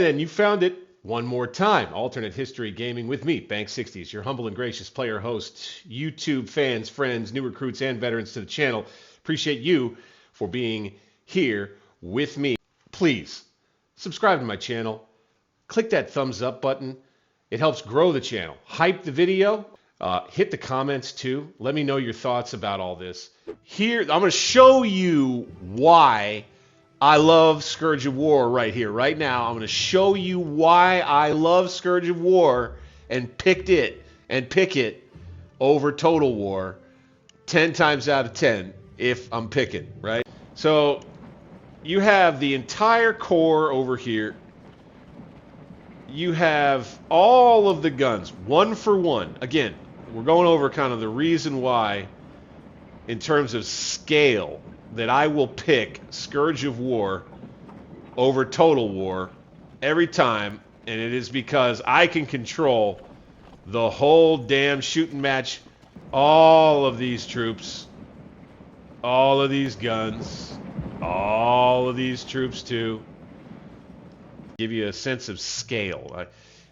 And you found it one more time. Alternate History Gaming with me, Bank60s, your humble and gracious player host, YouTube fans, friends, new recruits, and veterans to the channel. Appreciate you for being here with me. Please subscribe to my channel. Click that thumbs up button. It helps grow the channel. Hype the video. Hit the comments too. Let me know your thoughts about all this. Here, I'm going to show you why I love Scourge of War right here, right now. I'm going to show you why I love Scourge of War and pick it over Total War 10 times out of 10 if I'm picking, right? So you have the entire core over here. You have all of the guns, one for one. Again, we're going over kind of the reason why, in terms of scale, that I will pick Scourge of War over Total War every time, and it is because I can control the whole damn shooting match, all of these troops, all of these guns, all of these troops too. Give you a sense of scale.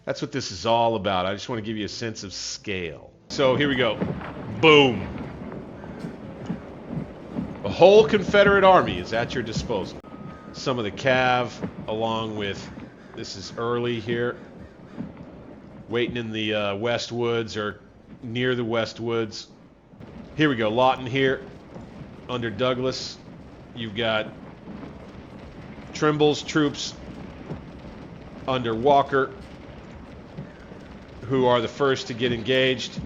That's what this is all about. I just want to give you a sense of scale. So here we go. Boom. A whole Confederate army is at your disposal. Some of the cav, along with, this is early here, waiting in the West Woods or near the West Woods. Here we go, Lawton here, under Douglas. You've got Trimble's troops under Walker, who are the first to get engaged.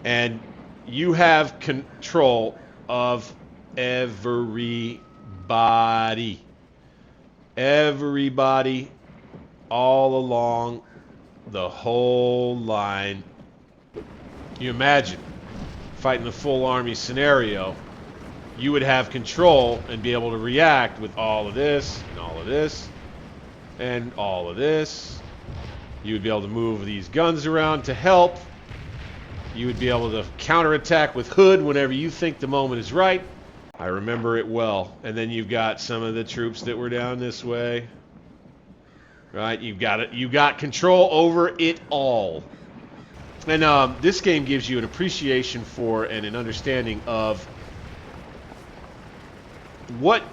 And you have control of everybody all along the whole line. You imagine fighting the full army scenario, you would have control and be able to react with all of this and all of this and all of this. You would be able to move these guns around to help. You would be able to counterattack with Hood whenever you think the moment is right. I remember it well. And then you've got some of the troops that were down this way. Right? You got control over it all. And this game gives you an appreciation for and an understanding of what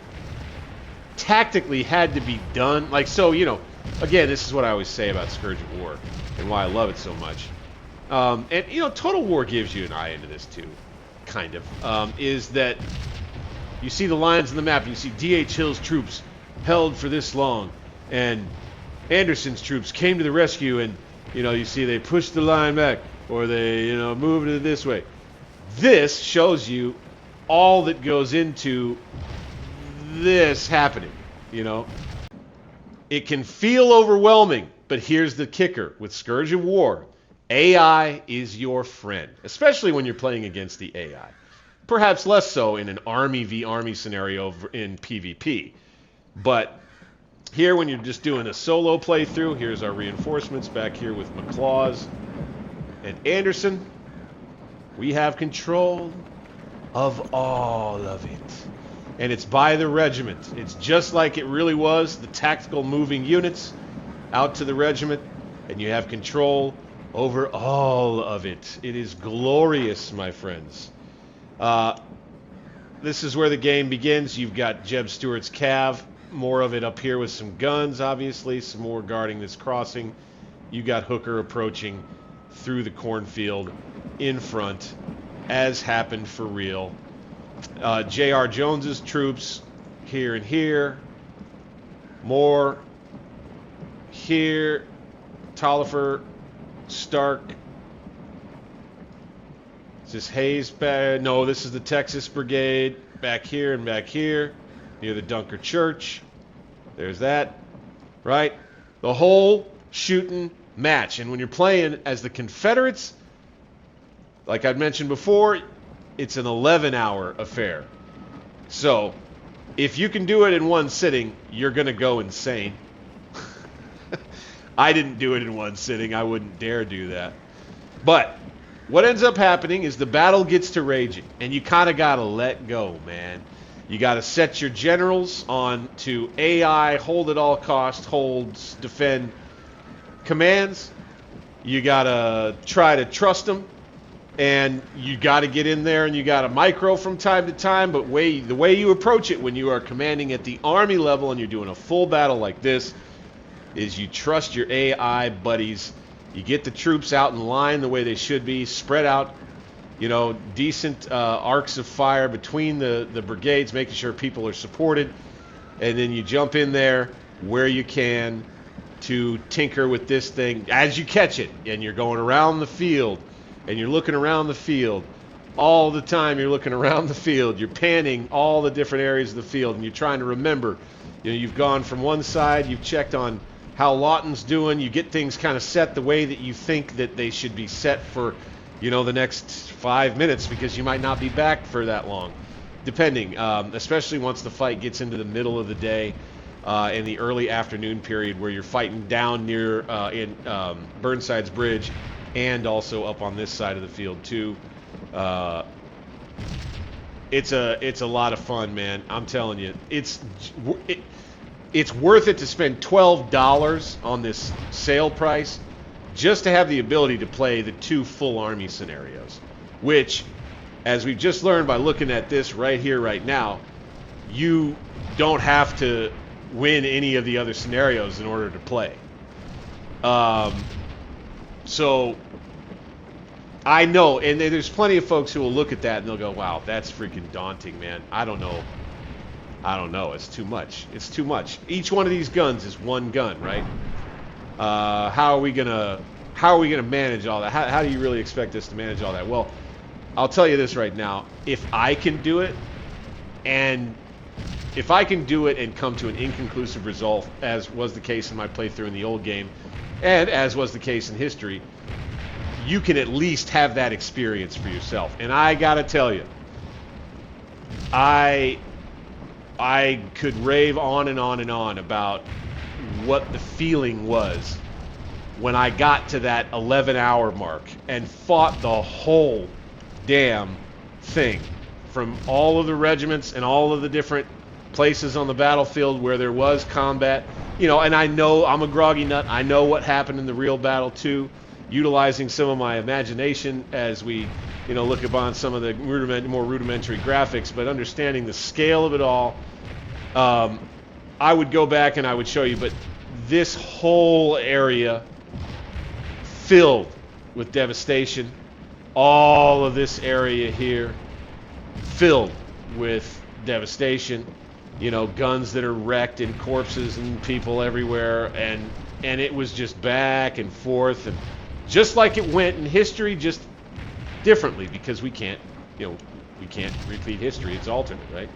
tactically had to be done. Like, so, you know, again, this is what I always say about Scourge of War and why I love it so much. And, you know, Total War gives you an eye into this too, kind of, is that you see the lines on the map, and you see D.H. Hill's troops held for this long, and Anderson's troops came to the rescue, and, you know, you see they pushed the line back, or they, you know, moved it this way. This shows you all that goes into this happening, you know. It can feel overwhelming, but here's the kicker. With Scourge of War, AI is your friend, especially when you're playing against the AI. Perhaps less so in an army v army scenario in PvP. But here, when you're just doing a solo playthrough, here's our reinforcements back here with McLaws and Anderson. We have control of all of it. And it's by the regiment. It's just like it really was, the tactical moving units out to the regiment, and you have control over all of it. It is glorious, my friends. This is where the game begins. You've got Jeb Stuart's cav, more of it up here with some guns, obviously, some more guarding this crossing. You got Hooker approaching through the cornfield in front, as happened for real. J.R. Jones's troops here and here. More here. Tolliver, Stark. Is this Hayes back? No, this is the Texas Brigade back here and back here near the Dunker Church. There's that, right? The whole shooting match. And when you're playing as the Confederates, like I'd mentioned before, it's an 11-hour affair. So if you can do it in one sitting, you're going to go insane. I didn't do it in one sitting. I wouldn't dare do that. But what ends up happening is the battle gets to raging, and you kind of got to let go, man. You got to set your generals on to AI, hold at all costs, holds, defend commands. You got to try to trust them. And you got to get in there and you got to micro from time to time. But the way you approach it when you are commanding at the army level and you're doing a full battle like this is you trust your AI buddies. You get the troops out in line the way they should be, spread out, you know, decent arcs of fire between the brigades, making sure people are supported. And then you jump in there where you can to tinker with this thing as you catch it. And you're going around the field. And you're looking around the field all the time. You're looking around the field. You're panning all the different areas of the field, and you're trying to remember. You know, you've gone from one side. You've checked on how Lawton's doing. You get things kind of set the way that you think that they should be set for, you know, the next 5 minutes, because you might not be back for that long, depending. Especially once the fight gets into the middle of the day, in the early afternoon period, where you're fighting down near in Burnside's Bridge. And also up on this side of the field too. It's a lot of fun, man. I'm telling you, it's worth it to spend $12 on this sale price just to have the ability to play the 2 full army scenarios, which, as we've just learned by looking at this right here, right now, you don't have to win any of the other scenarios in order to play. So I know, and there's plenty of folks who will look at that and they'll go, wow, that's freaking daunting, man. I don't know. It's too much. It's too much. Each one of these guns is one gun, right? How are we gonna manage all that? How do you really expect us to manage all that? Well, I'll tell you this right now. If I can do it and come to an inconclusive result, as was the case in my playthrough in the old game, and as was the case in history, you can at least have that experience for yourself. And I gotta tell you, I could rave on and on and on about what the feeling was when I got to that 11-hour mark and fought the whole damn thing, from all of the regiments and all of the different places on the battlefield where there was combat. You know, and I know I'm a groggy nut. I know what happened in the real battle too, utilizing some of my imagination as we, you know, look upon some of the more rudimentary graphics, but understanding the scale of it all. I would go back and I would show you, but this whole area filled with devastation, all of this area here filled with devastation. You know, guns that are wrecked and corpses and people everywhere, and it was just back and forth, and just like it went in history, just differently, because we can't repeat history. It's alternate, right?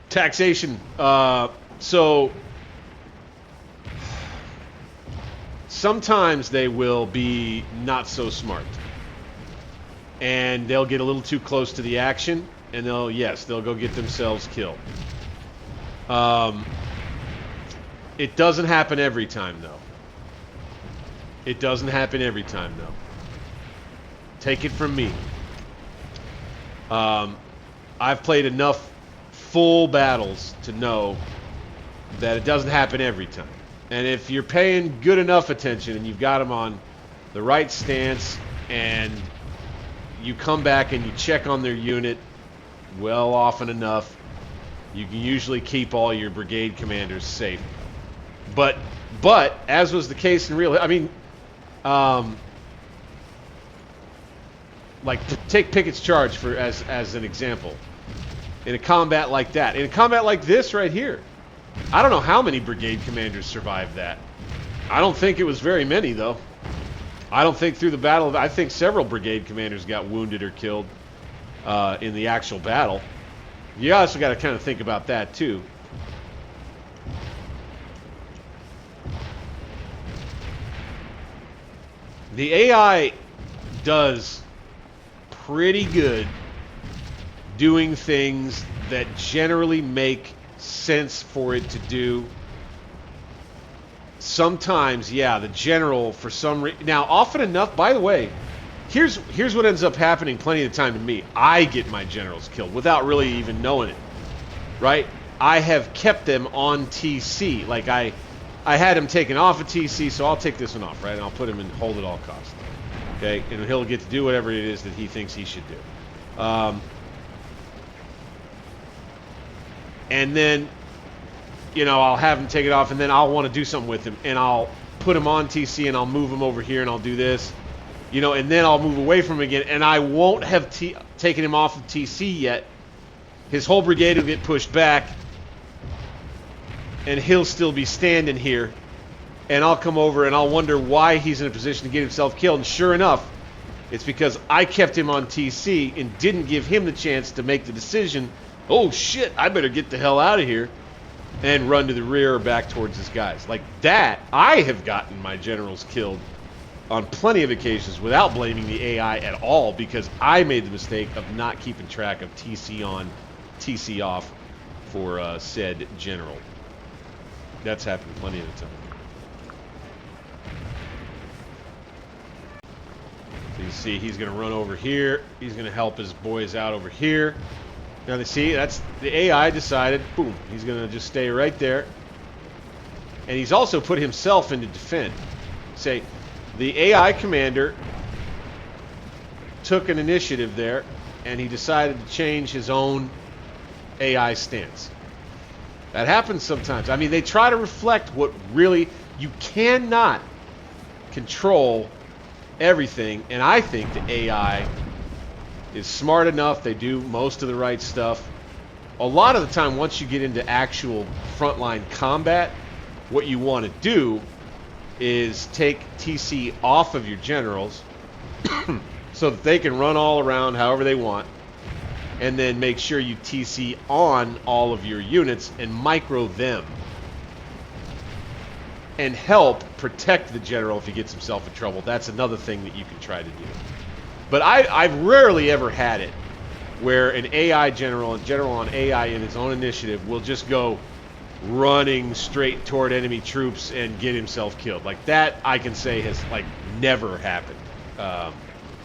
Taxation. So sometimes they will be not so smart, and they'll get a little too close to the action, and they'll go get themselves killed. It doesn't happen every time, though. Take it from me. I've played enough full battles to know that it doesn't happen every time. And if you're paying good enough attention and you've got them on the right stance, and you come back and you check on their unit well often enough, you can usually keep all your brigade commanders safe. But as was the case in real, I mean, like take Pickett's charge for as an example. In a combat like that, in a combat like this right here, I don't know how many brigade commanders survived that. I don't think it was very many, though. I don't think through the battle, I think several brigade commanders got wounded or killed in the actual battle. You also got to kind of think about that too. The AI does pretty good doing things that generally make sense for it to do. Sometimes, yeah, the general, for some reason... Now, often enough, by the way, here's what ends up happening plenty of the time to me. I get my generals killed without really even knowing it. right? I have kept them on TC. Like I had him taken off of TC, so I'll take this one off, right? And I'll put him in hold at all costs. Okay, and he'll get to do whatever it is that he thinks he should do. And then, you know, I'll have him take it off, and then I'll want to do something with him, and I'll put him on TC, and I'll move him over here, and I'll do this, you know, and then I'll move away from him again, and I won't have taken him off of TC yet. His whole brigade will get pushed back, and he'll still be standing here, and I'll come over and I'll wonder why he's in a position to get himself killed. And sure enough, it's because I kept him on TC and didn't give him the chance to make the decision, oh shit, I better get the hell out of here, and run to the rear or back towards his guys. Like that, I have gotten my generals killed on plenty of occasions without blaming the AI at all, because I made the mistake of not keeping track of TC on, TC off for said general. That's happened plenty of the time. So you see he's going to run over here. He's going to help his boys out over here. Now you see, that's the AI decided, boom, he's going to just stay right there. And he's also put himself into defend. Say, the AI commander took an initiative there, and he decided to change his own AI stance. That happens sometimes. I mean, they try to reflect what really, you cannot control everything, and I think the AI is smart enough. They do most of the right stuff. A lot of the time, once you get into actual frontline combat, what you want to do is take TC off of your generals so that they can run all around however they want, and then make sure you TC on all of your units and micro them and help protect the general if he gets himself in trouble. That's another thing that you can try to do. But I've rarely ever had it where an AI general, a general on AI in his own initiative, will just go running straight toward enemy troops and get himself killed. Like that, I can say has like never happened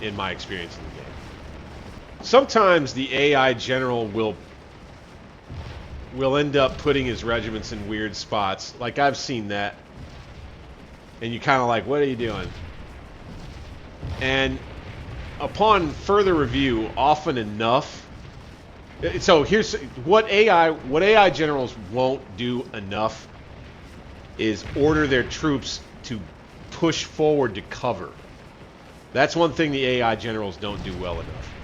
in my experience in the game. Sometimes the AI general will end up putting his regiments in weird spots. Like I've seen that. And you kind of like, what are you doing? And upon further review, often enough. So here's what AI generals won't do enough is order their troops to push forward to cover. That's one thing the AI generals don't do well enough.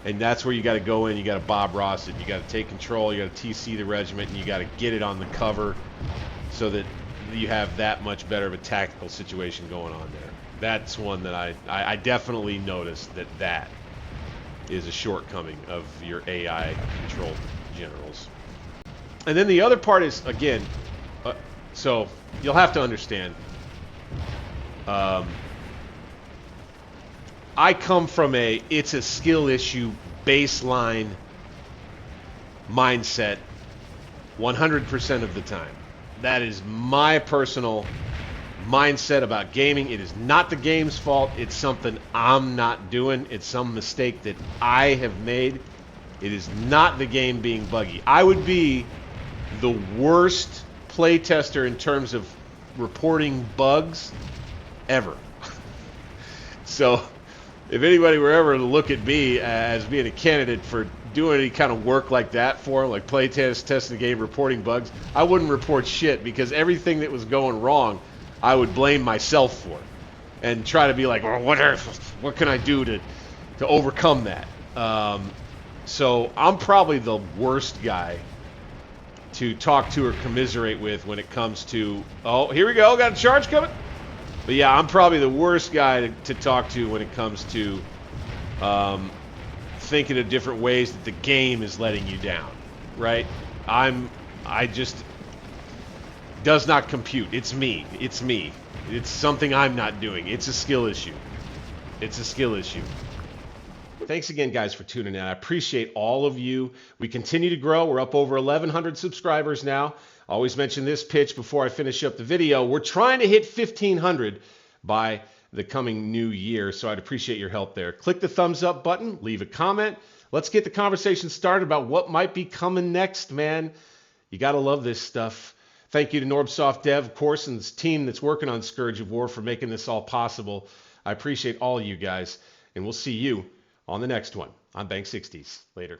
And that's where you got to go in, you got to Bob Ross it, you got to take control, you got to TC the regiment, and you got to get it on the cover so that you have that much better of a tactical situation going on there. That's one that I definitely noticed that is a shortcoming of your AI controlled generals. And then the other part is, again, so you'll have to understand, I come from it's a skill issue baseline mindset 100% of the time. That is my personal mindset about gaming. It is not the game's fault. It's something I'm not doing. It's some mistake that I have made. It is not the game being buggy. I would be the worst playtester in terms of reporting bugs ever. So if anybody were ever to look at me as being a candidate for doing any kind of work like that for them, like play test, testing the game, reporting bugs, I wouldn't report shit, because everything that was going wrong, I would blame myself for it and try to be like, well, what can I do to overcome that? So I'm probably the worst guy to talk to or commiserate with when it comes to, oh, here we go, got a charge coming. But yeah, I'm probably the worst guy to talk to when it comes to thinking of different ways that the game is letting you down, right? I just, does not compute. It's me. It's something I'm not doing. It's a skill issue. It's a skill issue. Thanks again, guys, for tuning in. I appreciate all of you. We continue to grow. We're up over 1,100 subscribers now. I always mention this pitch before I finish up the video. We're trying to hit 1,500 by the coming new year, so I'd appreciate your help there. Click the thumbs up button, leave a comment, let's get the conversation started about what might be coming next, man. You got to love this stuff. Thank you to Norbsoft Dev, of course, and his team that's working on Scourge of War for making this all possible. I appreciate all you guys, and we'll see you on the next one. I'm Bank 60s. Later.